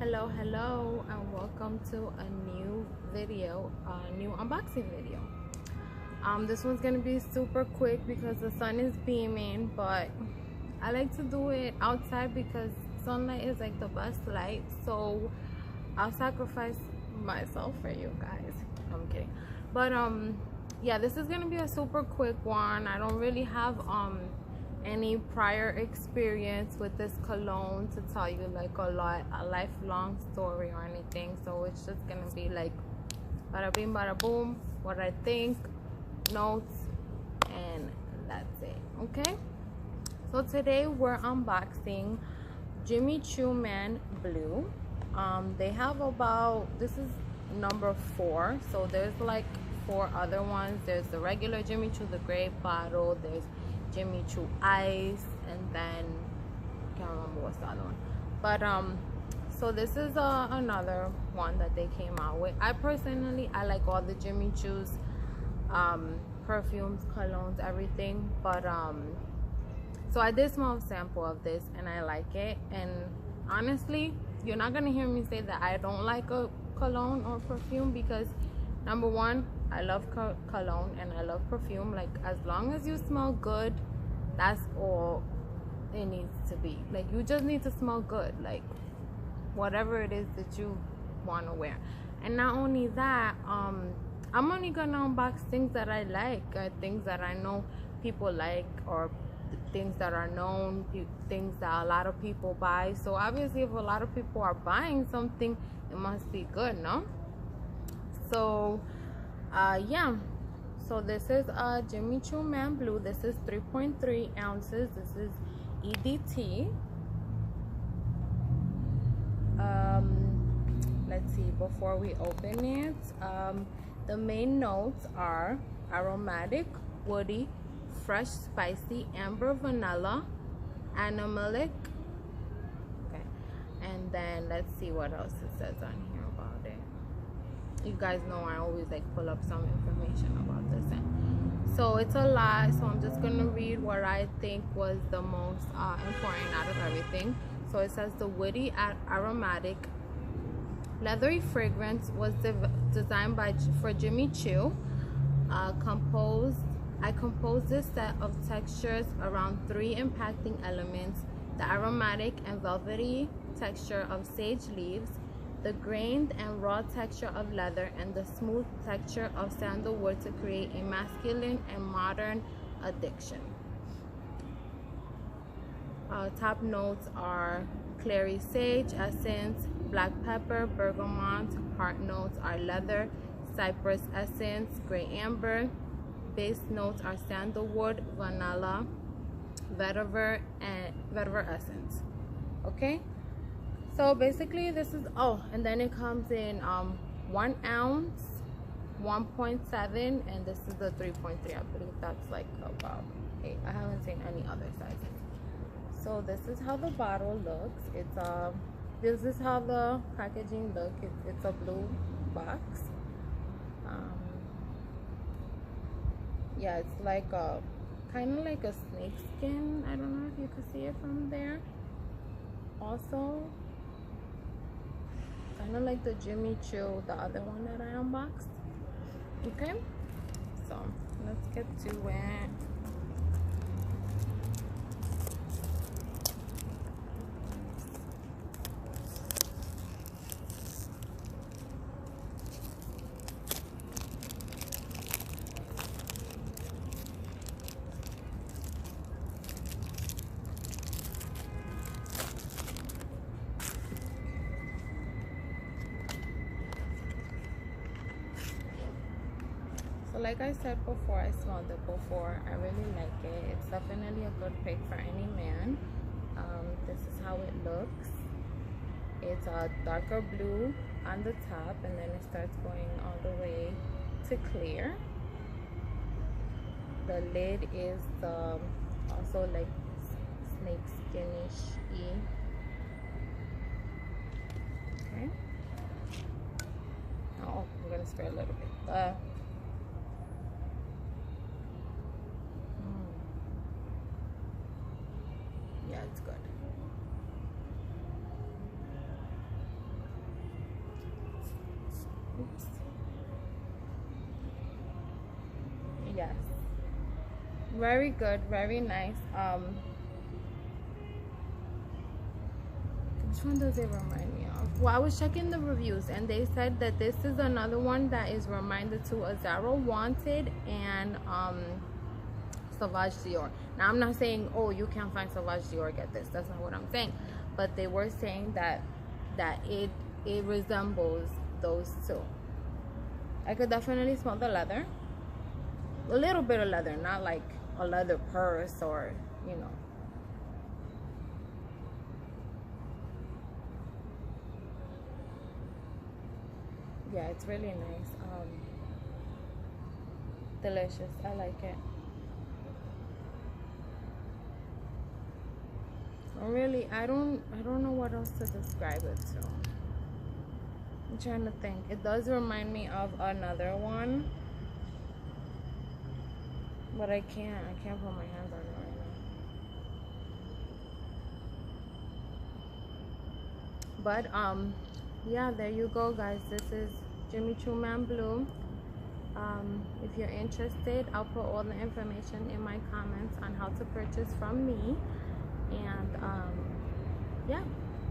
Hello, and welcome to a new video, a new unboxing video. This one's gonna be super quick because the sun is beaming, but I like to do it outside because sunlight is like the best light. So I'll sacrifice myself for you guys. I'm kidding, but yeah, this is gonna be a super quick one. I don't really have any prior experience with this cologne to tell you like a lifelong story or anything, so it's just gonna be like bada bing bada boom, what I think, notes, and that's it. Okay, so today we're unboxing Jimmy Choo Man Blue. They have about, this is number 4, so there's like 4 other ones. There's the regular Jimmy Choo, the gray bottle, there's Jimmy Choo Ice, and then I can't remember what's the other one, but so this is another one that they came out with. I like all the Jimmy Choo's perfumes, colognes, everything, but so I did smell a sample of this and I like it, and honestly you're not gonna hear me say that I don't like a cologne or perfume, because number one, I love cologne and I love perfume. Like, as long as you smell good, that's all it needs to be. Like, you just need to smell good, like whatever it is that you want to wear. And not only that, I'm only gonna unbox things that I like, things that I know people like, or things that are known, things that a lot of people buy. So obviously if a lot of people are buying something, it must be good, no? So yeah, so this is Jimmy Choo Man Blue. This is 3.3 ounces. This is EDT. Let's see, before we open it, the main notes are aromatic, woody, fresh, spicy, amber, vanilla, animalic. Okay, and then let's see what else it says on here about it. You guys know I always like pull up some information about this, and so it's a lot, so I'm just gonna read what I think was the most important out of everything. So it says the woody aromatic leathery fragrance was designed for Jimmy Choo. I composed this set of textures around 3 impacting elements: the aromatic and velvety texture of sage leaves, the grained and raw texture of leather, and the smooth texture of sandalwood to create a masculine and modern addiction. Top notes are clary sage essence, black pepper, bergamot. Heart notes are leather, cypress essence, gray amber. Base notes are sandalwood, vanilla, vetiver, and vetiver essence. Okay, so basically this is, oh, and then it comes in 1 ounce, 1.7, and this is the 3.3. I believe that's like about 8. I haven't seen any other sizes. So this is how the bottle looks. It's this is how the packaging looks. It's a blue box. Yeah, it's like a kind of like a snake skin. I don't know if you can see it from there. Also, kind of like the Jimmy Choo, the other one that I unboxed. Okay, so let's get to it. Like I said before, I smelled it before. I really like it. It's definitely a good pick for any man. This is how it looks. It's a darker blue on the top, and then it starts going all the way to clear. The lid is also like snake skinish-y. Okay. Oh, I'm gonna spray a little bit. Yeah, it's good. Very good, very nice. Which one does it remind me of? Well, I was checking the reviews and they said that this is another one that is reminded to Azaro Wanted and Sauvage Dior. Now I'm not saying, oh, you can't find Sauvage Dior, get this. That's not what I'm saying. But they were saying that it resembles those two. I could definitely smell the leather. A little bit of leather, not like a leather purse or, you know. Yeah, it's really nice. Delicious. I like it. Really, I don't know what else to describe it to. I'm trying to think. It does remind me of another one, but I can't put my hands on it right now. But yeah, there you go, guys. This is Jimmy Choo Man Blue. If you're interested, I'll put all the information in my comments on how to purchase from me. And yeah,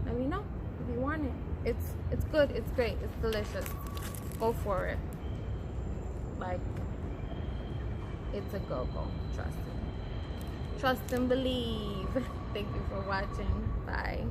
let me know if you want it. It's good, it's great, it's delicious. Go for it. Like, it's a go-go. Trust and believe. Thank you for watching. Bye.